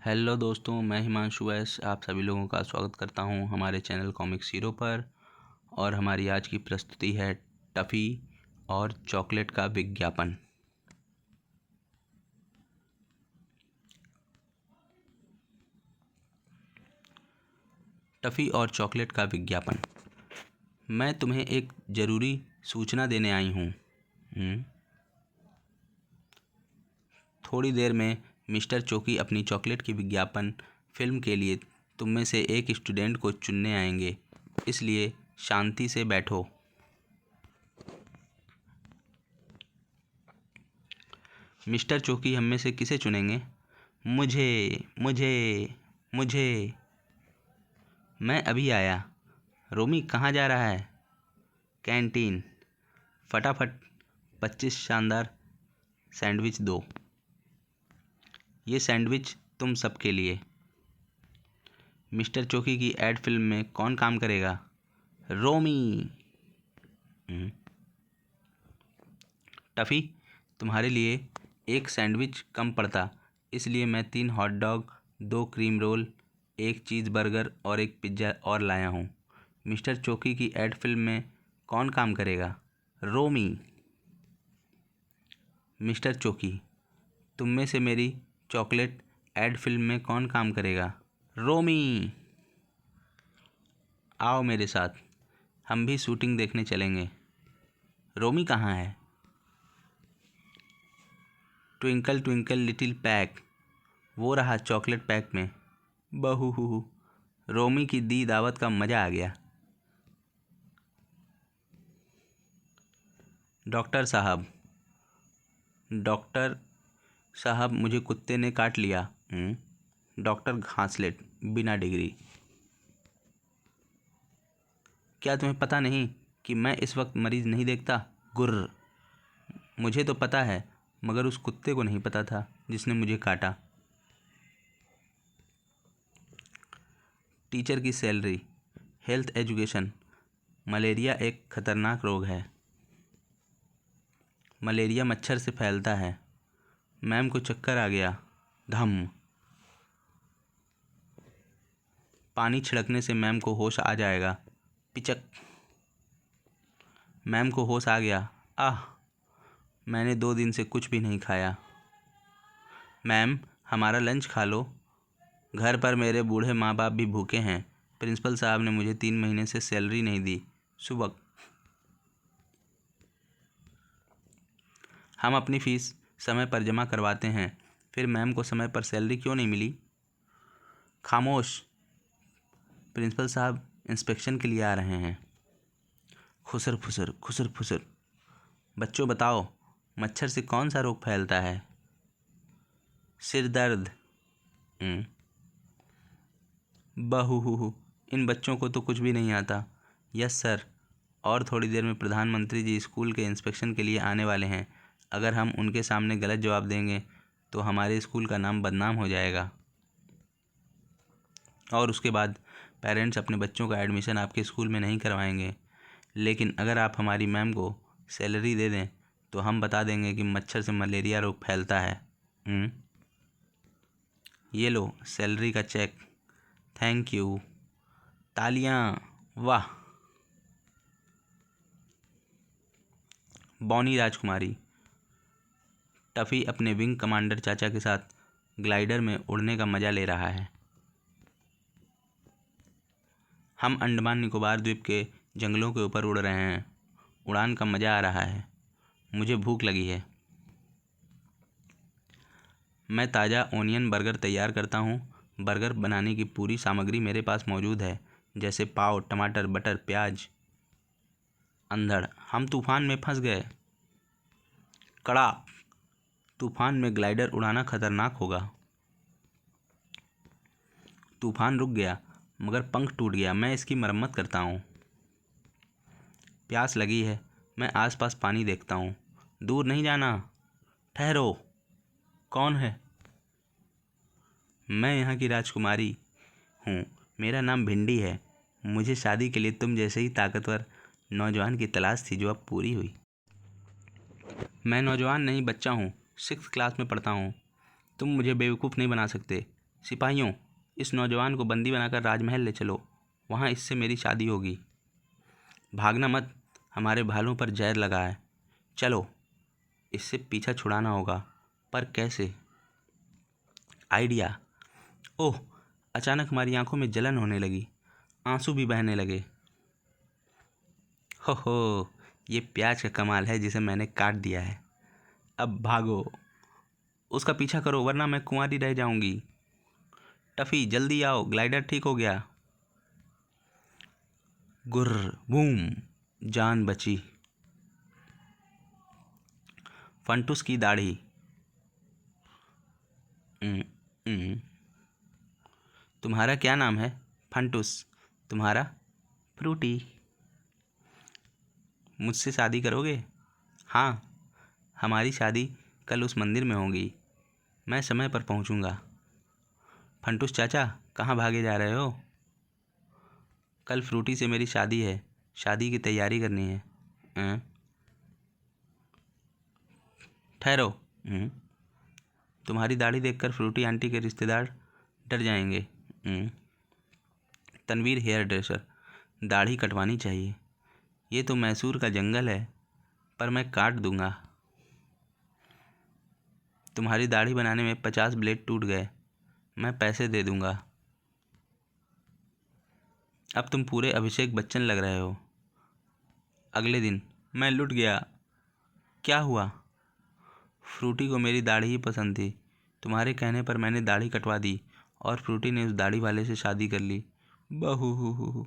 Hello दोस्तों, मैं हिमांशु वैस आप सभी लोगों का स्वागत करता हूं हमारे चैनल कॉमिक्स हीरो पर। और हमारी आज की प्रस्तुति है टफ़ी और चॉकलेट का विज्ञापन। टफ़ी और चॉकलेट का विज्ञापन। मैं तुम्हें एक ज़रूरी सूचना देने आई हूँ। थोड़ी देर में मिस्टर चोकी अपनी चॉकलेट की विज्ञापन फिल्म के लिए तुम में से एक स्टूडेंट को चुनने आएंगे, इसलिए शांति से बैठो। मिस्टर चोकी हम में से किसे चुनेंगे? मुझे मुझे मुझे। मैं अभी आया। रोमी कहाँ जा रहा है? कैंटीन। फटाफट 25 शानदार सैंडविच दो। ये सैंडविच तुम सबके लिए। मिस्टर चोकी की एड फिल्म में कौन काम करेगा? रोमी। टफ़ी, तुम्हारे लिए एक सैंडविच कम पड़ता, इसलिए मैं 3 hot dog, 2 cream roll, 1 cheese burger और 1 पिज़्ज़ा और लाया हूँ। मिस्टर चोकी की एड फिल्म में कौन काम करेगा? रोमी। मिस्टर चोकी, तुम में से मेरी चॉकलेट एड फिल्म में कौन काम करेगा? रोमी। आओ मेरे साथ, हम भी शूटिंग देखने चलेंगे। रोमी कहाँ है? ट्विंकल ट्विंकल लिटिल पैक, वो रहा चॉकलेट पैक में। बहू। रोमी की दी दावत का मज़ा आ गया। डॉक्टर साहब मुझे कुत्ते ने काट लिया। डॉक्टर घासलेट, बिना डिग्री। क्या तुम्हें पता नहीं कि मैं इस वक्त मरीज़ नहीं देखता? गुर्र। मुझे तो पता है, मगर उस कुत्ते को नहीं पता था जिसने मुझे काटा। टीचर की सैलरी, हेल्थ एजुकेशन। मलेरिया एक खतरनाक रोग है। मलेरिया मच्छर से फैलता है। मैम को चक्कर आ गया। धम। पानी छिड़कने से मैम को होश आ जाएगा। पिचक। मैम को होश आ गया। आह, मैंने 2 दिन से कुछ भी नहीं खाया। मैम, हमारा लंच खा लो। घर पर मेरे बूढ़े माँ बाप भी भूखे हैं। प्रिंसिपल साहब ने मुझे 3 महीने से सैलरी नहीं दी। सुबह। हम अपनी फ़ीस समय पर जमा करवाते हैं, फिर मैम को समय पर सैलरी क्यों नहीं मिली? खामोश। प्रिंसिपल साहब इंस्पेक्शन के लिए आ रहे हैं। खुसर फुसर खुसर फुसर। बच्चों बताओ, मच्छर से कौन सा रोग फैलता है? सिर दर्द। बहू, इन बच्चों को तो कुछ भी नहीं आता। Yes sir. और थोड़ी देर में प्रधानमंत्री जी स्कूल के इंस्पेक्शन के लिए आने वाले हैं। अगर हम उनके सामने गलत जवाब देंगे तो हमारे स्कूल का नाम बदनाम हो जाएगा, और उसके बाद पेरेंट्स अपने बच्चों का एडमिशन आपके स्कूल में नहीं करवाएंगे। लेकिन अगर आप हमारी मैम को सैलरी दे दें तो हम बता देंगे कि मच्छर से मलेरिया रोग फैलता है। ये लो सैलरी का चेक। Thank you. तालियां। वाह। बॉनी राजकुमारी। टफ़ी अपने विंग कमांडर चाचा के साथ ग्लाइडर में उड़ने का मज़ा ले रहा है। हम अंडमान निकोबार द्वीप के जंगलों के ऊपर उड़ रहे हैं। उड़ान का मज़ा आ रहा है। मुझे भूख लगी है। मैं ताज़ा ओनियन बर्गर तैयार करता हूँ। बर्गर बनाने की पूरी सामग्री मेरे पास मौजूद है, जैसे पाव, टमाटर, बटर, प्याज। अंधड़। हम तूफान में फंस गए। कड़ाक। तूफान में ग्लाइडर उड़ाना खतरनाक होगा। तूफान रुक गया, मगर पंख टूट गया। मैं इसकी मरम्मत करता हूँ। प्यास लगी है। मैं आसपास पानी देखता हूँ। दूर नहीं जाना। ठहरो। कौन है? मैं यहाँ की राजकुमारी हूँ। मेरा नाम भिंडी है। मुझे शादी के लिए तुम जैसे ही ताकतवर नौजवान की तलाश थी, जो अब पूरी हुई। मैं नौजवान नहीं, बच्चा हूँ। 6th क्लास में पढ़ता हूँ। तुम मुझे बेवकूफ़ नहीं बना सकते। सिपाहियों, इस नौजवान को बंदी बनाकर राजमहल ले चलो, वहाँ इससे मेरी शादी होगी। भागना मत, हमारे भालों पर जहर लगा है। चलो, इससे पीछा छुड़ाना होगा, पर कैसे? आइडिया। ओह, अचानक हमारी आंखों में जलन होने लगी, आंसू भी बहने लगे। हो, ये प्याज का कमाल है जिसे मैंने काट दिया है। अब भागो, उसका पीछा करो वरना मैं कुंवारी रह जाऊंगी। टफी जल्दी आओ, ग्लाइडर ठीक हो गया। गुर्र बूम, जान बची। फंटूस की दाढ़ी। तुम्हारा क्या नाम है? फंटूस। तुम्हारा? फ्रूटी। मुझसे शादी करोगे? हाँ, हमारी शादी कल उस मंदिर में होगी। मैं समय पर पहुंचूंगा। फंटूस चाचा, कहाँ भागे जा रहे हो? कल फ्रूटी से मेरी शादी है, शादी की तैयारी करनी है। ठहरो। तुम्हारी दाढ़ी देखकर फ्रूटी आंटी के रिश्तेदार डर जाएंगे। तनवीर हेयर ड्रेसर, दाढ़ी कटवानी चाहिए। ये तो मैसूर का जंगल है, पर मैं काट दूंगा। तुम्हारी दाढ़ी बनाने में 50 ब्लेड टूट गए, मैं पैसे दे दूंगा। अब तुम पूरे अभिषेक बच्चन लग रहे हो। अगले दिन, मैं लुट गया। क्या हुआ? फ्रूटी को मेरी दाढ़ी ही पसंद थी। तुम्हारे कहने पर मैंने दाढ़ी कटवा दी और फ्रूटी ने उस दाढ़ी वाले से शादी कर ली। बहू,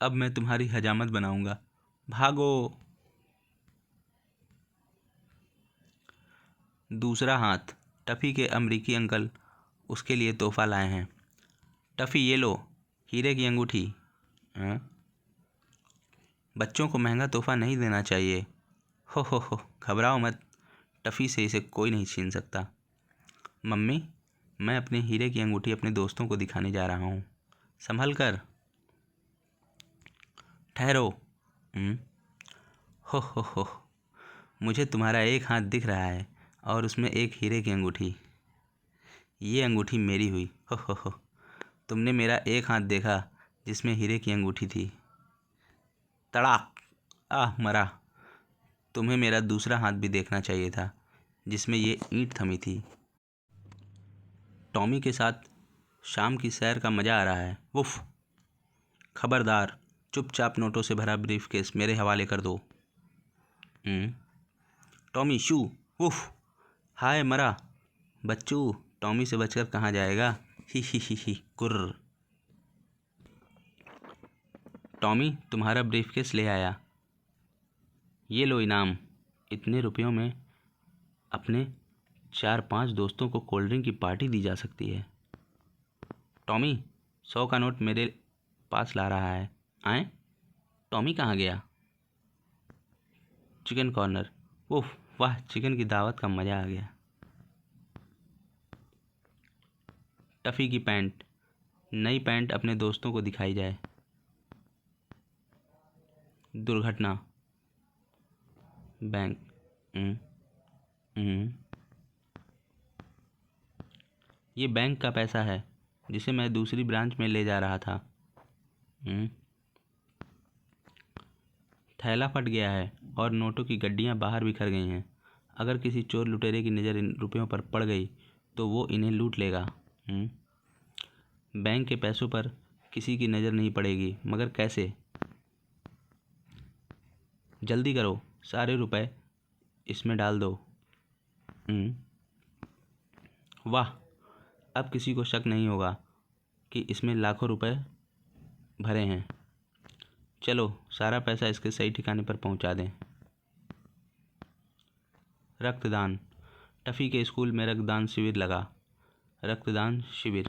अब मैं तुम्हारी हजामत बनाऊंगा। भागो। दूसरा हाथ। टफ़ी के अमरीकी अंकल उसके लिए तोहफा लाए हैं। टफ़ी, ये लो, हीरे की अंगूठी। बच्चों को महंगा तोहफा नहीं देना चाहिए। हो, घबराओ मत, टफ़ी से इसे कोई नहीं छीन सकता। मम्मी, मैं अपने हीरे की अंगूठी अपने दोस्तों को दिखाने जा रहा हूँ, संभल कर। ठहरो। हो, मुझे तुम्हारा एक हाथ दिख रहा है और उसमें एक हीरे की अंगूठी। ये अंगूठी मेरी हुई। हो, तुमने मेरा एक हाथ देखा जिसमें हीरे की अंगूठी थी। तड़ाक, मरा। तुम्हें मेरा दूसरा हाथ भी देखना चाहिए था, जिसमें ये ईंट थमी थी। टॉमी के साथ शाम की सैर का मज़ा आ रहा है। वुफ। खबरदार, चुपचाप नोटों से भरा ब्रीफकेस मेरे हवाले कर दो। टॉमी शू। वुफ। हाय मरा। बच्चू, टॉमी से बचकर कहाँ जाएगा? ही कुर्र। टॉमी, तुम्हारा ब्रीफकेस ले आया। ये लो इनाम। इतने रुपयों में अपने 4-5 दोस्तों को कोल्ड ड्रिंक की पार्टी दी जा सकती है। टॉमी, 100 का नोट मेरे पास ला रहा है। आए? टॉमी कहाँ गया? Chicken corner. ओह वाह, चिकन की दावत का मज़ा आ गया। टफ़ी की पैंट। नई पैंट अपने दोस्तों को दिखाई जाए। दुर्घटना। बैंक। ये बैंक का पैसा है जिसे मैं दूसरी ब्रांच में ले जा रहा था। थैला फट गया है और नोटों की गड्डियाँ बाहर बिखर गई हैं। अगर किसी चोर लुटेरे की नज़र इन रुपयों पर पड़ गई तो वो इन्हें लूट लेगा। बैंक के पैसों पर किसी की नज़र नहीं पड़ेगी, मगर कैसे? जल्दी करो, सारे रुपए इसमें डाल दो। वाह, अब किसी को शक नहीं होगा कि इसमें लाखों रुपए भरे हैं। चलो, सारा पैसा इसके सही ठिकाने पर पहुंचा दें। रक्तदान। टफ़ी के स्कूल में रक्तदान शिविर लगा। रक्तदान शिविर।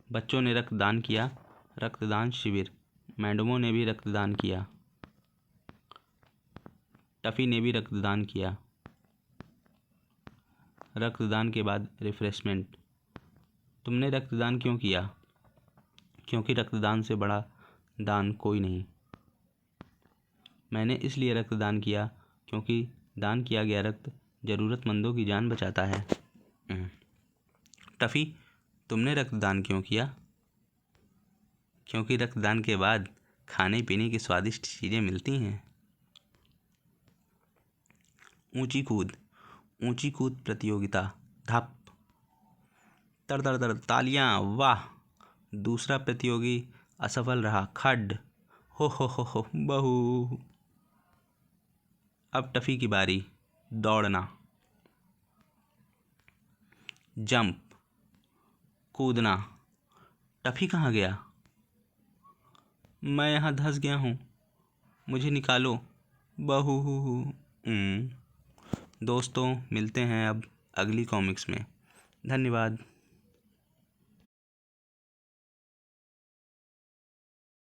बच्चों ने रक्तदान किया। रक्तदान शिविर। मैडमों ने भी रक्तदान किया। टफ़ी ने भी रक्तदान किया। रक्तदान के बाद रिफ्रेशमेंट। तुमने रक्तदान क्यों किया? क्योंकि रक्तदान से बड़ा दान कोई नहीं। मैंने इसलिए रक्तदान किया क्योंकि दान किया गया रक्त ज़रूरतमंदों की जान बचाता है। टफ़ी, तुमने रक्तदान क्यों किया? क्योंकि रक्तदान के बाद खाने पीने की स्वादिष्ट चीज़ें मिलती हैं। ऊंची कूद। ऊंची कूद प्रतियोगिता। धप। तर तर तर तालियां, वाह। दूसरा प्रतियोगी असफल रहा, खड्ड। हो बहू। अब टफ़ी की बारी। दौड़ना। जंप, कूदना। टफ़ी कहाँ गया? मैं यहाँ धंस गया हूँ, मुझे निकालो, बहू। दोस्तों, मिलते हैं अब अगली कॉमिक्स में। धन्यवाद।